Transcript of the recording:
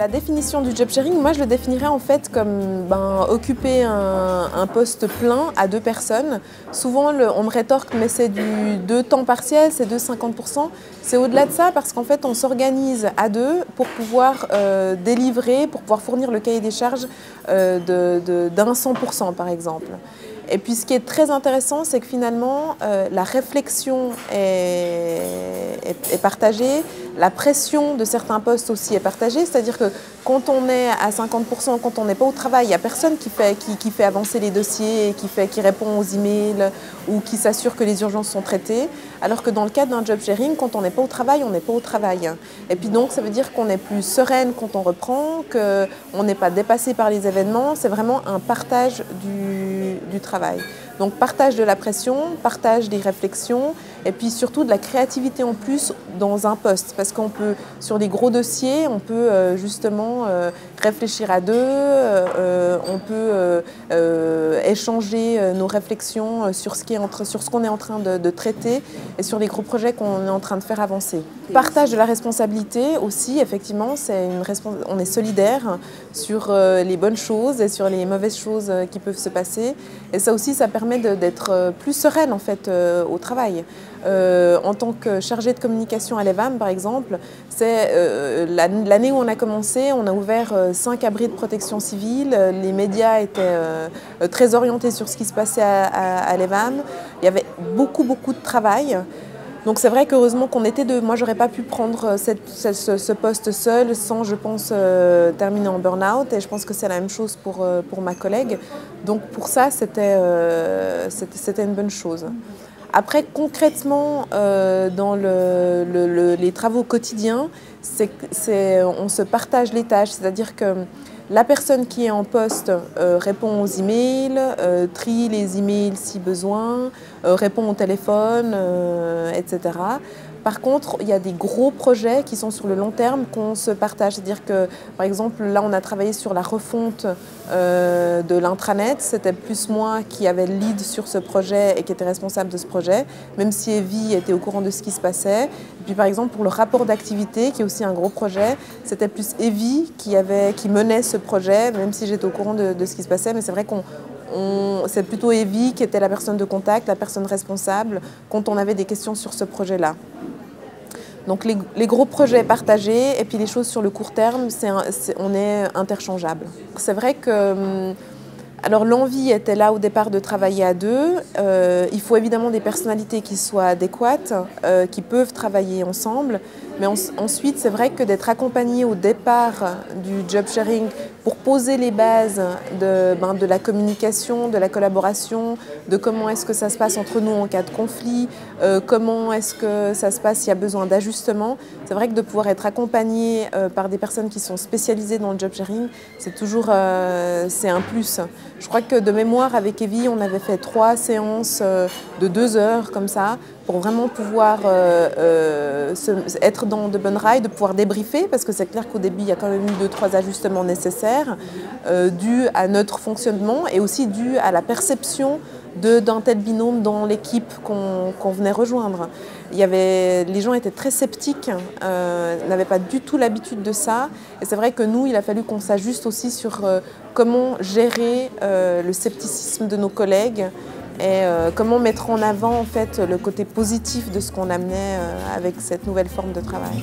La définition du job sharing, moi je le définirais en fait comme occuper un poste plein à 2 personnes. Souvent on me rétorque mais c'est du 2 temps partiel, c'est 2,50%. C'est au-delà de ça parce qu'en fait on s'organise à 2 pour pouvoir délivrer, pour pouvoir fournir le cahier des charges d'un 100% par exemple. Et puis ce qui est très intéressant, c'est que finalement la réflexion est partagée, la pression de certains postes aussi est partagée, c'est-à-dire que quand on est à 50%, quand on n'est pas au travail, il n'y a personne qui fait avancer les dossiers, qui répond aux emails ou qui s'assure que les urgences sont traitées, alors que dans le cadre d'un job sharing, quand on n'est pas au travail, on n'est pas au travail. Et puis donc ça veut dire qu'on est plus sereine quand on reprend, qu'on n'est pas dépassé par les événements, c'est vraiment un partage du travail. Donc partage de la pression, partage des réflexions et puis surtout de la créativité en plus dans un poste. Parce qu'on peut, sur des gros dossiers, on peut justement réfléchir à 2, on peut échanger nos réflexions sur ce qu'on est en train de traiter et sur les gros projets qu'on est en train de faire avancer. Partage de la responsabilité aussi, effectivement, on est solidaire sur les bonnes choses et sur les mauvaises choses qui peuvent se passer. Et ça aussi, ça permet d'être plus sereine en fait au travail. En tant que chargée de communication à l'EVAM par exemple, c'est l'année où on a commencé, on a ouvert 5 abris de protection civile, les médias étaient très orientés sur ce qui se passait à l'EVAM, il y avait beaucoup de travail. Donc c'est vrai qu'heureusement qu'on était deux. Moi, j'aurais pas pu prendre ce poste seul sans, je pense, terminer en burn-out. Et je pense que c'est la même chose pour ma collègue. Donc pour ça, c'était une bonne chose. Après, concrètement, dans les travaux quotidiens, on se partage les tâches. C'est-à-dire que la personne qui est en poste répond aux emails, trie les emails si besoin, répond au téléphone, etc. Par contre, il y a des gros projets qui sont sur le long terme qu'on se partage. C'est-à-dire que, par exemple, là, on a travaillé sur la refonte de l'intranet. C'était plus moi qui avait le lead sur ce projet et qui était responsable de ce projet, même si Evie était au courant de ce qui se passait. Et puis, par exemple, pour le rapport d'activité, qui est aussi un gros projet, c'était plus Evie qui menait ce projet, même si j'étais au courant de ce qui se passait. Mais c'est vrai c'est plutôt Evie qui était la personne de contact, la personne responsable, quand on avait des questions sur ce projet-là. Donc les gros projets partagés et puis les choses sur le court terme, on est interchangeables. C'est vrai que alors l'envie était là au départ de travailler à 2. Il faut évidemment des personnalités qui soient adéquates, qui peuvent travailler ensemble. Mais ensuite, c'est vrai que d'être accompagné au départ du job sharing pour poser les bases de la communication, de la collaboration, de comment est-ce que ça se passe entre nous en cas de conflit, comment est-ce que ça se passe s'il y a besoin d'ajustement. C'est vrai que de pouvoir être accompagné par des personnes qui sont spécialisées dans le job sharing, c'est un plus. Je crois que de mémoire, avec Evie, on avait fait 3 séances de 2 heures comme ça, pour vraiment pouvoir être dans de bonnes rails, de pouvoir débriefer, parce que c'est clair qu'au début, il y a quand même eu 2-3 ajustements nécessaires, dus à notre fonctionnement et aussi dus à la perception d'un tel binôme dans l'équipe qu'on venait rejoindre. Les gens étaient très sceptiques, n'avaient pas du tout l'habitude de ça. Et c'est vrai que nous, il a fallu qu'on s'ajuste aussi sur comment gérer le scepticisme de nos collègues et comment mettre en avant en fait, le côté positif de ce qu'on amenait avec cette nouvelle forme de travail.